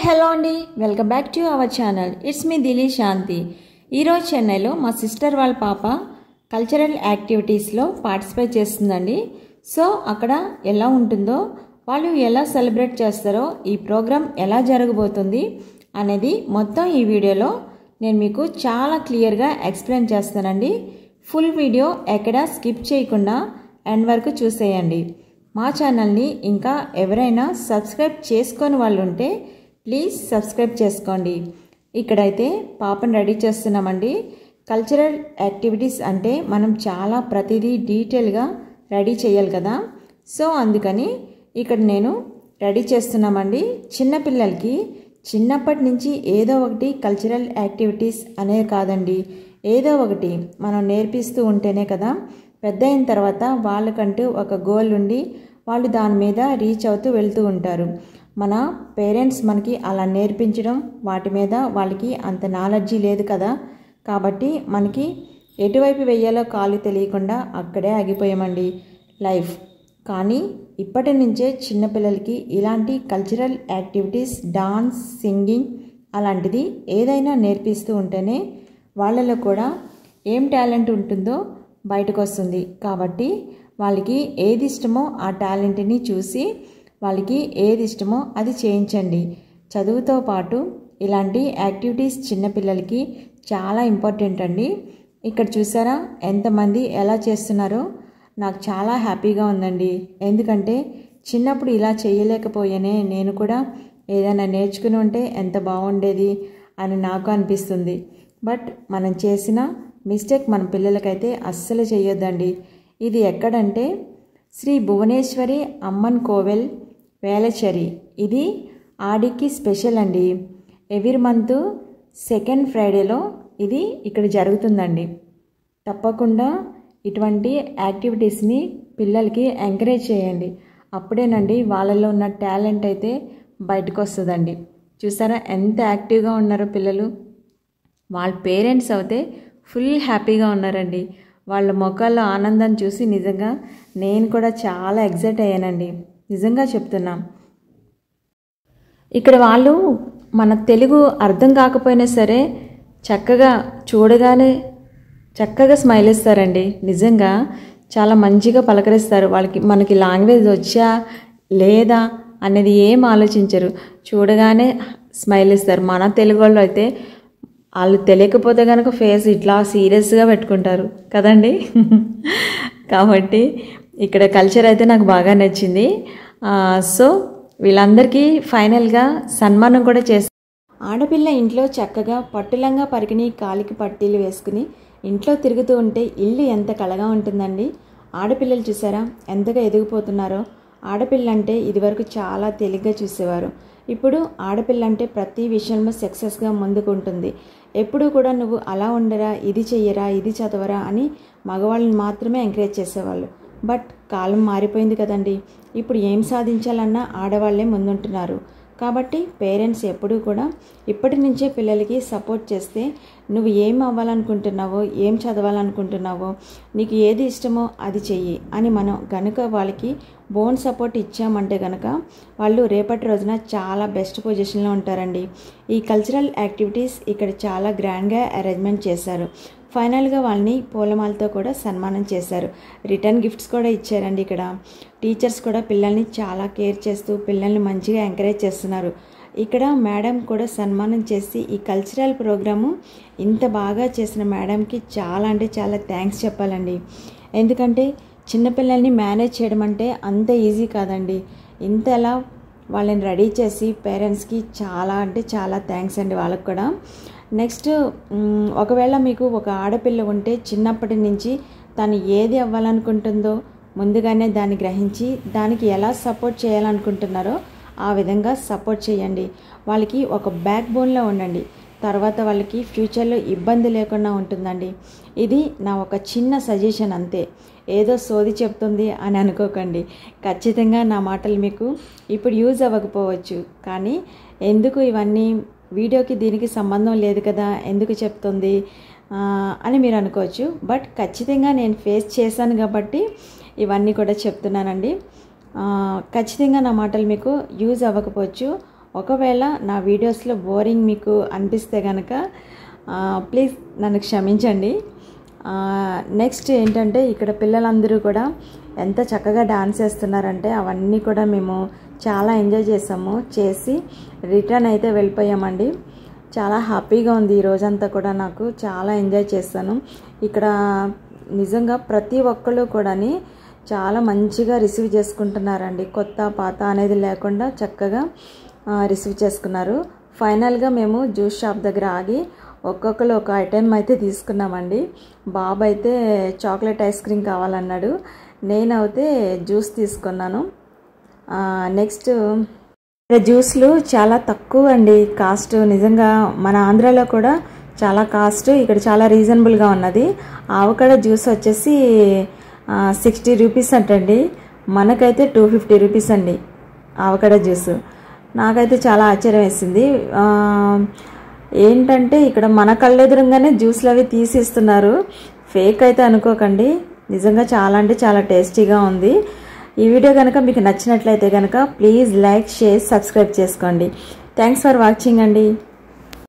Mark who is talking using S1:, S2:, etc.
S1: Hello అండి, welcome back to our channel. It's me Dili Shanti. ఈరోజు చెన్నైలో మా సిస్టర్ వాళ్ళ పాప కల్చరల్ యాక్టివిటీస్లో పార్టిసిపేట్ చేస్తుందండి. సో అక్కడ ఎలా ఉంటుందో, వాళ్ళు ఎలా సెలబ్రేట్ చేస్తారో, ఈ ప్రోగ్రామ్ ఎలా జరగబోతుంది అనేది మొత్తం ఈ వీడియోలో నేను మీకు చాలా క్లియర్గా ఎక్స్ప్లెయిన్ చేస్తానండి. ఫుల్ వీడియో ఎక్కడ స్కిప్ చేయకుండా ఎండ్ వరకు చూసేయండి. మా ఛానల్ని ఇంకా ఎవరైనా సబ్స్క్రైబ్ చేసుకొని వాళ్ళు ఉంటే ప్లీజ్ సబ్స్క్రైబ్ చేసుకోండి. ఇక్కడైతే పాపను రెడీ చేస్తున్నామండి. కల్చరల్ యాక్టివిటీస్ అంటే మనం చాలా ప్రతిదీ డీటెయిల్గా రెడీ చేయాలి కదా. సో అందుకని ఇక్కడ నేను రెడీ చేస్తున్నామండి. చిన్నపిల్లలకి చిన్నప్పటి నుంచి ఏదో ఒకటి కల్చరల్ యాక్టివిటీస్ అనేది కాదండి, ఏదో ఒకటి మనం నేర్పిస్తూ ఉంటేనే కదా పెద్ద అయిన తర్వాత వాళ్ళకంటూ ఒక గోల్ ఉండి వాళ్ళు దాని మీద రీచ్ అవుతూ వెళ్తూ ఉంటారు. మన పేరెంట్స్ మనకి అలా నేర్పించడం వాటి మీద వాళ్ళకి అంత నాలెడ్జీ లేదు కదా. కాబట్టి మనకి ఎటువైపు వెయ్యాలో కాలు తెలియకుండా అక్కడే ఆగిపోయామండి లైఫ్. కానీ ఇప్పటి నుంచే చిన్నపిల్లలకి ఇలాంటి కల్చరల్ యాక్టివిటీస్, డాన్స్, సింగింగ్ అలాంటిది ఏదైనా నేర్పిస్తూ ఉంటేనే వాళ్ళలో కూడా ఏం టాలెంట్ ఉంటుందో బయటకు వస్తుంది. కాబట్టి వాళ్ళకి ఏది ఇష్టమో ఆ టాలెంట్ని చూసి వాళ్ళకి ఏది ఇష్టమో అది చేయించండి. చదువుతో పాటు ఇలాంటి యాక్టివిటీస్ చిన్నపిల్లలకి చాలా ఇంపార్టెంట్ అండి. ఇక్కడ చూసారా ఎంతమంది ఎలా చేస్తున్నారో, నాకు చాలా హ్యాపీగా ఉందండి. ఎందుకంటే చిన్నప్పుడు ఇలా చేయలేకపోయానే, నేను కూడా ఏదైనా నేర్చుకుని ఉంటే ఎంత బాగుండేది అని నాకు అనిపిస్తుంది. బట్ మనం చేసిన మిస్టేక్ మన పిల్లలకైతే అస్సలు చేయొద్దండి. ఇది ఎక్కడంటే శ్రీ భువనేశ్వరి అమ్మన్ కోవెల్ వేలచెరి. ఇది ఆడికి స్పెషల్ అండి. ఎవ్రీ మంత్ సెకండ్ ఫ్రైడేలో ఇది ఇక్కడ జరుగుతుందండి. తప్పకుండా ఇటువంటి యాక్టివిటీస్ని పిల్లలకి ఎంకరేజ్ చేయండి. అప్పుడేనండి వాళ్ళలో ఉన్న టాలెంట్ అయితే బయటకు వస్తుందండి. చూసారా ఎంత యాక్టివ్గా ఉన్నారో పిల్లలు. వాళ్ళ పేరెంట్స్ అయితే ఫుల్ హ్యాపీగా ఉన్నారండి. వాళ్ళ ముఖాల్లో ఆనందం చూసి నిజంగా నేను కూడా చాలా ఎగ్జైట్ అయ్యానండి. నిజంగా చెప్తున్నాం. ఇక్కడ వాళ్ళు మన తెలుగు అర్థం కాకపోయినా సరే చక్కగా చూడగానే చక్కగా స్మైల్ ఇస్తారండి. నిజంగా చాలా మంచిగా పలకరిస్తారు. మనకి లాంగ్వేజ్ వచ్చా లేదా అనేది ఏం ఆలోచించరు, చూడగానే స్మైల్ ఇస్తారు. మన తెలుగు వాళ్ళు అయితే వాళ్ళు తెలియకపోతే కనుక ఫేస్ ఇట్లా సీరియస్గా పెట్టుకుంటారు కదండి. కాబట్టి ఇక్కడ కల్చర్ అయితే నాకు బాగా నచ్చింది. సో వీళ్ళందరికీ ఫైనల్గా సన్మానం కూడా చేస్తారు. ఆడపిల్ల ఇంట్లో చక్కగా పట్టులంగా పరికిని కాలికి పట్టీలు వేసుకుని ఇంట్లో తిరుగుతూ ఉంటే ఇల్లు ఎంత కళగా ఉంటుందండి. ఆడపిల్లలు చూసారా ఎంతగా ఎదిగిపోతున్నారో. ఆడపిల్ల అంటే ఇదివరకు చాలా తేలిగ్గా చూసేవారు. ఇప్పుడు ఆడపిల్ల అంటే ప్రతి విషయంలో సక్సెస్గా ముందుకు ఉంటుంది. ఎప్పుడూ కూడా నువ్వు అలా ఉండరా, ఇది చెయ్యరా, ఇది చదవరా అని మగవాళ్ళని మాత్రమే ఎంకరేజ్ చేసేవాళ్ళు. బట్ కాలం మారిపోయింది కదండి. ఇప్పుడు ఏం సాధించాలన్నా ఆడవాళ్లే ముందుంటున్నారు. కాబట్టి పేరెంట్స్ ఎప్పుడూ కూడా ఇప్పటి నుంచే పిల్లలకి సపోర్ట్ చేస్తే నువ్వు ఏం అవ్వాలనుకుంటున్నావో, ఏం చదవాలనుకుంటున్నావో, నీకు ఏది ఇష్టమో అది చెయ్యి అని మనం గనుక వాళ్ళకి బోన్ సపోర్ట్ ఇచ్చామంటే కనుక వాళ్ళు రేపటి రోజున చాలా బెస్ట్ పొజిషన్లో ఉంటారండి. ఈ కల్చరల్ యాక్టివిటీస్ ఇక్కడ చాలా గ్రాండ్గా అరేంజ్మెంట్ చేశారు. ఫైనల్గా వాళ్ళని పూలమాలతో కూడా సన్మానం చేశారు. రిటర్న్ గిఫ్ట్స్ కూడా ఇచ్చారండి. ఇక్కడ టీచర్స్ కూడా పిల్లల్ని చాలా కేర్ చేస్తూ పిల్లల్ని మంచిగా ఎంకరేజ్ చేస్తున్నారు. ఇక్కడ మేడం కూడా సన్మానం చేసి ఈ కల్చరల్ ప్రోగ్రాము ఇంత బాగా చేసిన మేడంకి చాలా అంటే చాలా థ్యాంక్స్ చెప్పాలండి. ఎందుకంటే చిన్నపిల్లల్ని మేనేజ్ చేయడం అంటే అంత ఈజీ కాదండి. ఇంతలా వాళ్ళని రెడీ చేసి పేరెంట్స్కి చాలా అంటే చాలా థ్యాంక్స్ అండి వాళ్ళకు కూడా. నెక్స్ట్ ఒకవేళ మీకు ఒక ఆడపిల్ల ఉంటే చిన్నప్పటి నుంచి తను ఏది అవ్వాలనుకుంటుందో ముందుగానే దాన్ని గ్రహించి దానికి ఎలా సపోర్ట్ చేయాలనుకుంటున్నారో ఆ విధంగా సపోర్ట్ చేయండి. వాళ్ళకి ఒక బ్యాక్ బోన్లో ఉండండి. తర్వాత వాళ్ళకి ఫ్యూచర్లో ఇబ్బంది లేకుండా ఉంటుందండి. ఇది నా ఒక చిన్న సజెషన్ అంతే. ఏదో సోది చెప్తుంది అని అనుకోకండి. ఖచ్చితంగా నా మాటలు మీకు ఇప్పుడు యూజ్ అవ్వకపోవచ్చు, కానీ ఎందుకు ఇవన్నీ వీడియోకి దీనికి సంబంధం లేదు కదా, ఎందుకు చెప్తుంది అని మీరు అనుకోవచ్చు. బట్ ఖచ్చితంగా నేను ఫేస్ చేశాను కాబట్టి ఇవన్నీ కూడా చెప్తున్నానండి. ఖచ్చితంగా నా మాటలు మీకు యూజ్ అవ్వకపోవచ్చు. ఒకవేళ నా వీడియోస్లో బోరింగ్ మీకు అనిపిస్తే కనుక ప్లీజ్ నన్ను క్షమించండి. నెక్స్ట్ ఏంటంటే ఇక్కడ పిల్లలందరూ కూడా ఎంత చక్కగా డాన్స్ చేస్తున్నారంటే అవన్నీ కూడా మేము చాలా ఎంజాయ్ చేసి రిటర్న్ అయితే వెళ్ళిపోయామండి. చాలా హ్యాపీగా ఉంది ఈ రోజంతా కూడా. నాకు చాలా ఎంజాయ్ చేస్తాను ఇక్కడ. నిజంగా ప్రతి ఒక్కళ్ళు కూడా చాలా మంచిగా రిసీవ్ చేసుకుంటున్నారండి. కొత్త పాత అనేది లేకుండా చక్కగా రిసీవ్ చేసుకున్నారు. ఫైనల్గా మేము జ్యూస్ షాప్ దగ్గర ఆగి ఒక్కొక్కరు ఒక ఐటెం అయితే తీసుకున్నామండి. బాబు అయితే చాక్లెట్ ఐస్ క్రీమ్ కావాలన్నాడు, నేనైతే జ్యూస్ తీసుకున్నాను. నెక్స్ట్ జ్యూస్లు చాలా తక్కువ అండి కాస్ట్. నిజంగా మన ఆంధ్రాలో కూడా చాలా కాస్ట్, ఇక్కడ చాలా రీజనబుల్గా ఉన్నది. ఆవకాడ జ్యూస్ వచ్చేసి 60 రూపీస్ అంటండి, మనకైతే 250 రూపీస్ అండి ఆవకాడ జ్యూస్. నాకైతే చాలా ఆశ్చర్యం వేసింది. ఏంటంటే ఇక్కడ మన కళ్ళెదురుగానే జ్యూస్లు అవి తీసిస్తున్నారు, ఫేక్ అయితే అనుకోకండి. నిజంగా చాలా అంటే చాలా టేస్టీగా ఉంది. ఈ వీడియో కనుక మీకు నచ్చినట్లయితే కనుక ప్లీజ్ లైక్, షేర్, సబ్స్క్రైబ్ చేసుకోండి. థ్యాంక్స్ ఫర్ వాచింగ్ అండి.